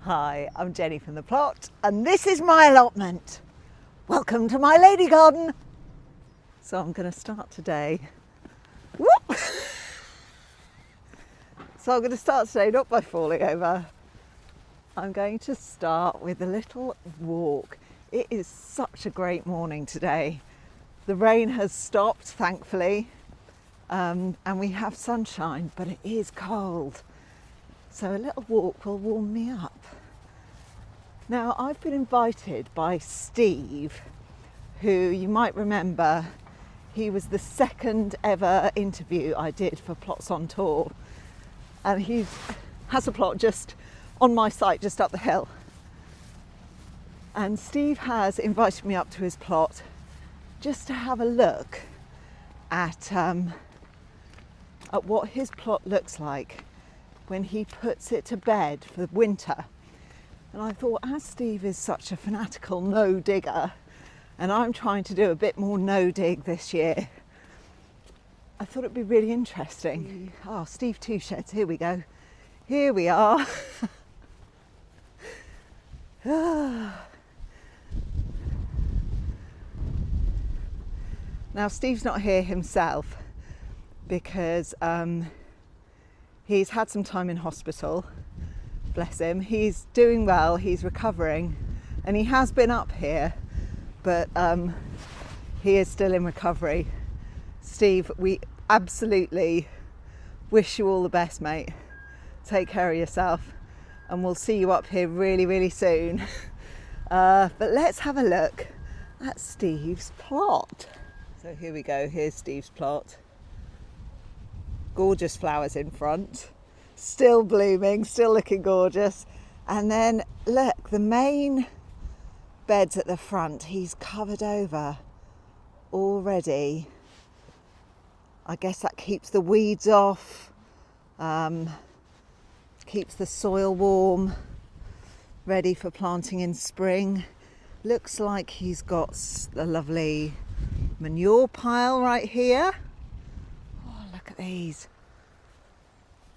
Hi, I'm Jenny from the plot, and this is my allotment. Welcome to my lady garden. So I'm going to start today. Whoop! So I'm going to start today not by falling over. I'm going to start with a little walk. It is such a great morning today. The rain has stopped, thankfully, and we have sunshine, but it is cold. So a little walk will warm me up. Now, I've been invited by Steve, who you might remember, he was the second ever interview I did for Plots on Tour. And he has a plot just on my site, just up the hill. And Steve has invited me up to his plot just to have a look at what his plot looks like when he puts it to bed for winter. And I thought, as Steve is such a fanatical no digger, and I'm trying to do a bit more no dig this year, I thought it'd be really interesting. Oh, Steve Two Sheds, here we go. Here we are. Now, Steve's not here himself because he's had some time in hospital. Bless him. He's doing well, he's recovering, and he has been up here, but he is still in recovery. Steve, we absolutely wish you all the best, mate. Take care of yourself, and we'll see you up here really, really soon. But let's have a look at Steve's plot. So here we go, here's Steve's plot. Gorgeous flowers in front. Still blooming, still looking gorgeous. And then look, the main beds at the front, he's covered over already. I guess that keeps the weeds off, keeps the soil warm, ready for planting in spring. Looks like he's got a lovely manure pile right here. Oh, look at these.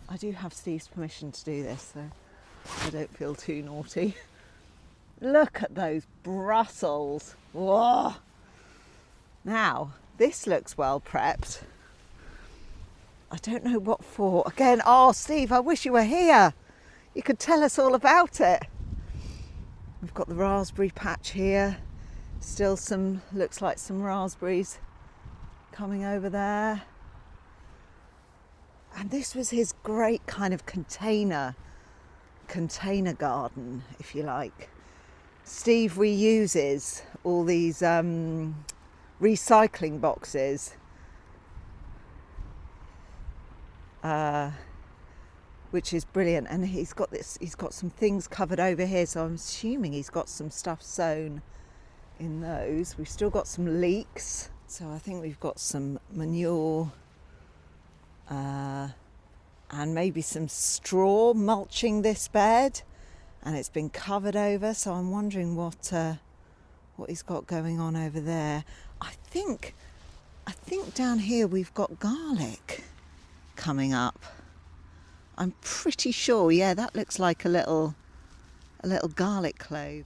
I do have Steve's permission to do this, so I don't feel too naughty. Look at those Brussels. Whoa. Now, this looks well prepped. I don't know what for. Again, oh, Steve, I wish you were here. You could tell us all about it. We've got the raspberry patch here. Still some, looks like some raspberries coming over there. And this was his great kind of container garden, if you like. Steve reuses all these recycling boxes, which is brilliant. And he's got some things covered over here, so I'm assuming he's got some stuff sown in those. We've still got some leeks, so I think we've got some manure, and maybe some straw mulching this bed, and it's been covered over, so I'm wondering what he's got going on over there. I think down here we've got garlic coming up. I'm pretty sure, yeah, that looks like a little garlic clove.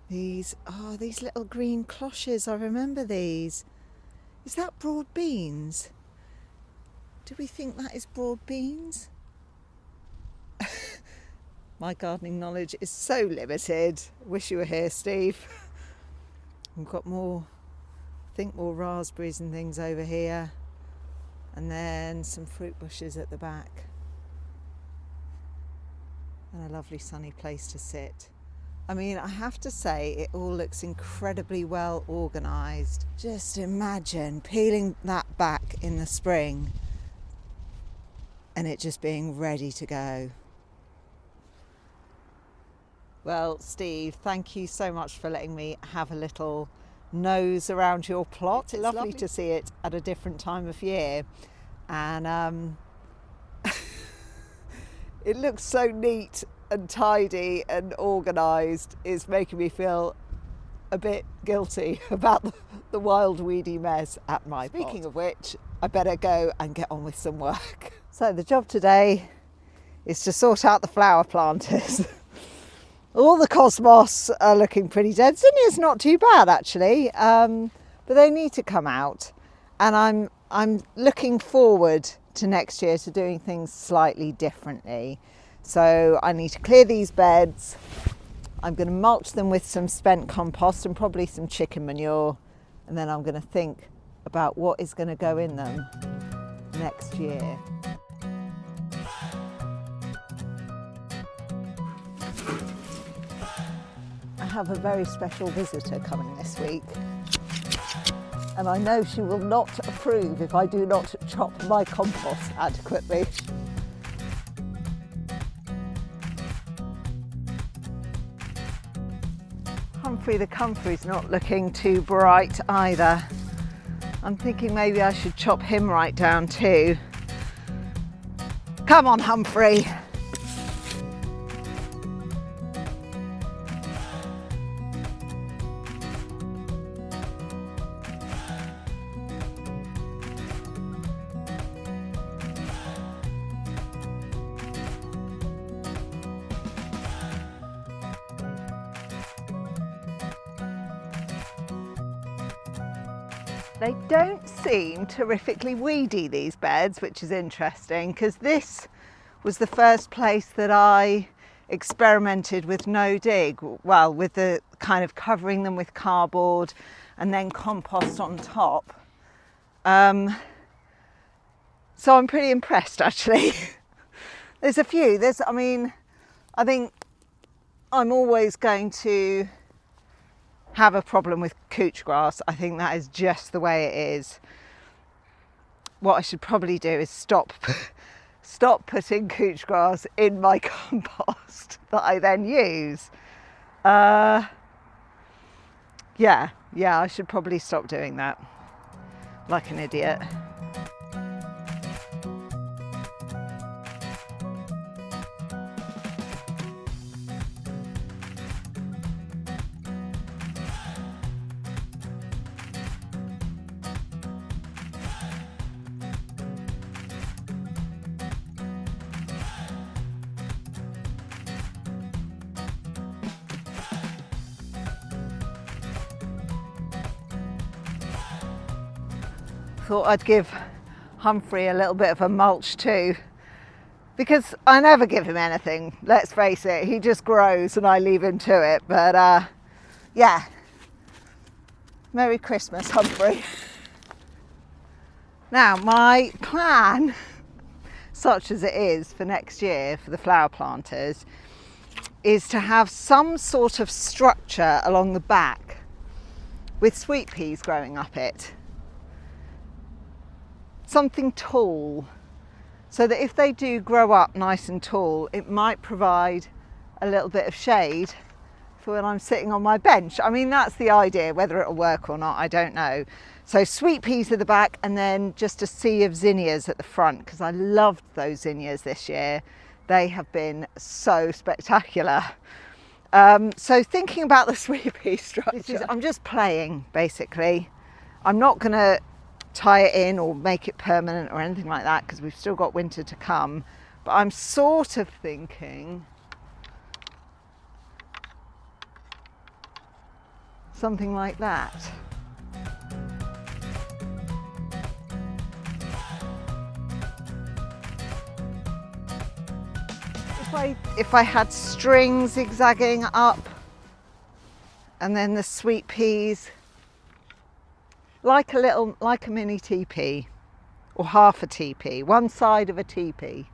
These little green cloches, I remember these. Is that broad beans? Do we think that is broad beans? My gardening knowledge is so limited. Wish you were here, Steve. We've got more raspberries and things over here. And then some fruit bushes at the back. And a lovely sunny place to sit. I mean, I have to say, it all looks incredibly well organised. Just imagine peeling that back in the spring and it just being ready to go. Well, Steve, thank you so much for letting me have a little nose around your plot. It's lovely to see it at a different time of year. And it looks so neat and tidy and organised. It's making me feel a bit guilty about the wild weedy mess at my plot. Speaking of which, I better go and get on with some work. So the job today is to sort out the flower planters. All the cosmos are looking pretty dead. Zinnia's not too bad actually, but they need to come out. And I'm looking forward to next year to doing things slightly differently. So I need to clear these beds. I'm going to mulch them with some spent compost and probably some chicken manure. And then I'm going to think about what is going to go in them next year. I have a very special visitor coming this week. And I know she will not approve if I do not chop my compost adequately. Humphrey the Comfrey's not looking too bright either. I'm thinking maybe I should chop him right down too. Come on, Humphrey. They don't seem terrifically weedy, these beds, which is interesting because this was the first place that I experimented with no dig. Well, with the kind of covering them with cardboard and then compost on top. So I'm pretty impressed actually. There's a few, I think I'm always going to have a problem with couch grass. I think that is just the way it is. What I should probably do is stop putting couch grass in my compost that I then use. Yeah, I should probably stop doing that like an idiot. Thought I'd give Humphrey a little bit of a mulch too, because I never give him anything, let's face it. He just grows and I leave him to it. But yeah, Merry Christmas, Humphrey. Now my plan, such as it is for next year for the flower planters, is to have some sort of structure along the back with sweet peas growing up it. Something tall, so that if they do grow up nice and tall, it might provide a little bit of shade for when I'm sitting on my bench. I mean, that's the idea. Whether it'll work or not, I don't know. So sweet peas at the back and then just a sea of zinnias at the front, because I loved those zinnias this year. They have been so spectacular. So thinking about the sweet pea structure, I'm just playing basically. I'm not going to tie it in or make it permanent or anything like that because we've still got winter to come, but I'm sort of thinking something like that. If I had string zigzagging up and then the sweet peas like a mini teepee or half a teepee, one side of a teepee.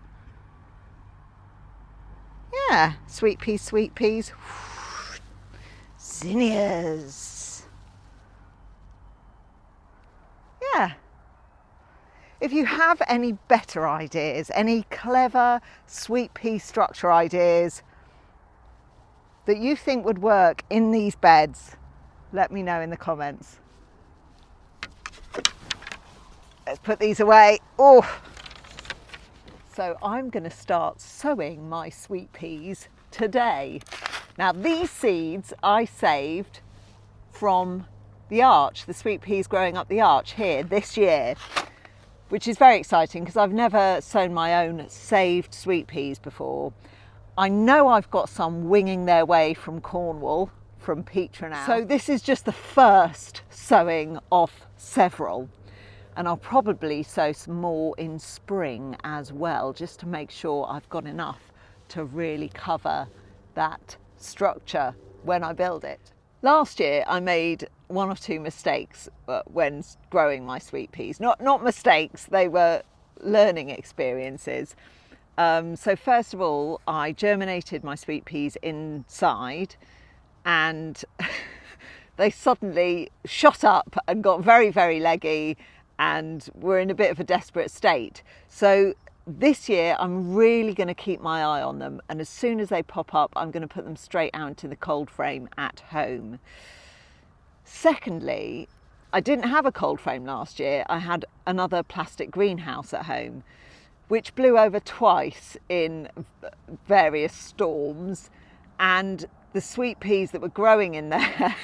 Yeah, sweet peas, zinnias. Yeah. If you have any better ideas, any clever sweet pea structure ideas that you think would work in these beds, let me know in the comments. Let's put these away. Oh, so I'm going to start sowing my sweet peas today. Now these seeds I saved from the arch, the sweet peas growing up the arch here this year, which is very exciting because I've never sown my own saved sweet peas before. I know I've got some winging their way from Cornwall, from Petronell. So this is just the first sowing of several. And I'll probably sow some more in spring as well, just to make sure I've got enough to really cover that structure when I build it. Last year I made one or two mistakes when growing my sweet peas. Not mistakes, they were learning experiences. So first of all, I germinated my sweet peas inside, and they suddenly shot up and got very, very leggy and were in a bit of a desperate state. So this year I'm really going to keep my eye on them, and as soon as they pop up I'm going to put them straight out into the cold frame at home. Secondly, I didn't have a cold frame last year. I had another plastic greenhouse at home, which blew over twice in various storms, and the sweet peas that were growing in there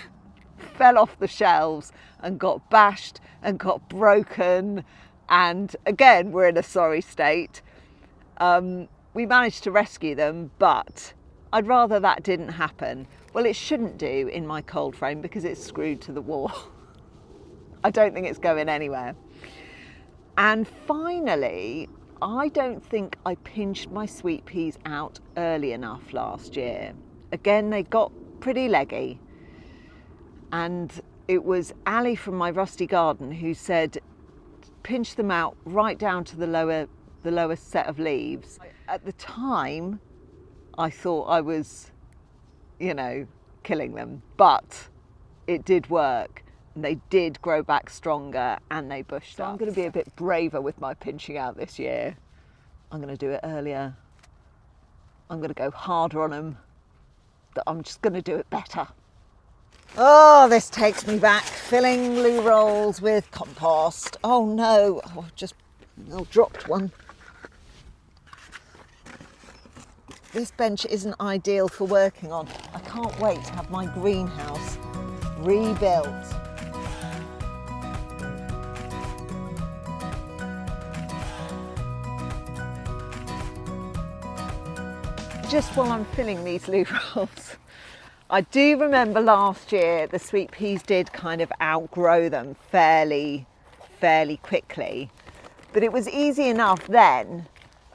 fell off the shelves and got bashed and got broken, and again we're in a sorry state. We managed to rescue them, but I'd rather that didn't happen. Well, it shouldn't do in my cold frame because it's screwed to the wall. I don't think it's going anywhere. And finally, I don't think I pinched my sweet peas out early enough last year. Again, they got pretty leggy, and it was Ali from my rusty garden who said pinch them out right down to the lowest set of leaves. At the time I thought I was, killing them, but it did work. They did grow back stronger and they bushed up. I'm going to be a bit braver with my pinching out this year. I'm going to do it earlier. I'm going to go harder on them, but I'm just going to do it better. Oh, this takes me back, filling loo rolls with compost. Oh no, I dropped one. This bench isn't ideal for working on. I can't wait to have my greenhouse rebuilt. Just while I'm filling these loo rolls, I do remember last year the sweet peas did kind of outgrow them fairly quickly, but it was easy enough then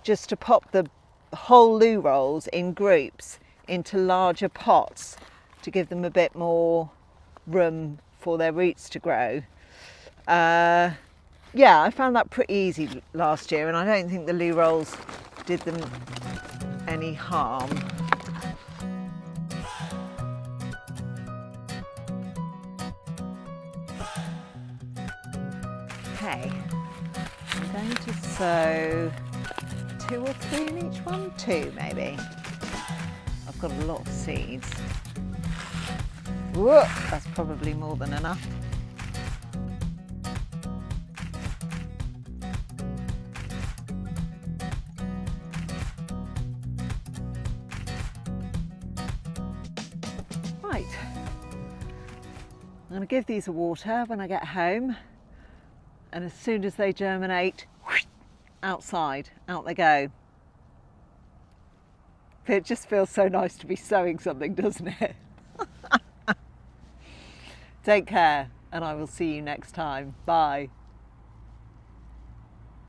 just to pop the whole loo rolls in groups into larger pots to give them a bit more room for their roots to grow. Yeah, I found that pretty easy last year, and I don't think the loo rolls did them any harm. Okay, I'm going to sow 2 or 3 in each one, 2 maybe. I've got a lot of seeds. Whoa, that's probably more than enough. Right, I'm going to give these a water when I get home, and as soon as they germinate, outside, out they go. It just feels so nice to be sowing something, doesn't it? Take care, and I will see you next time. Bye.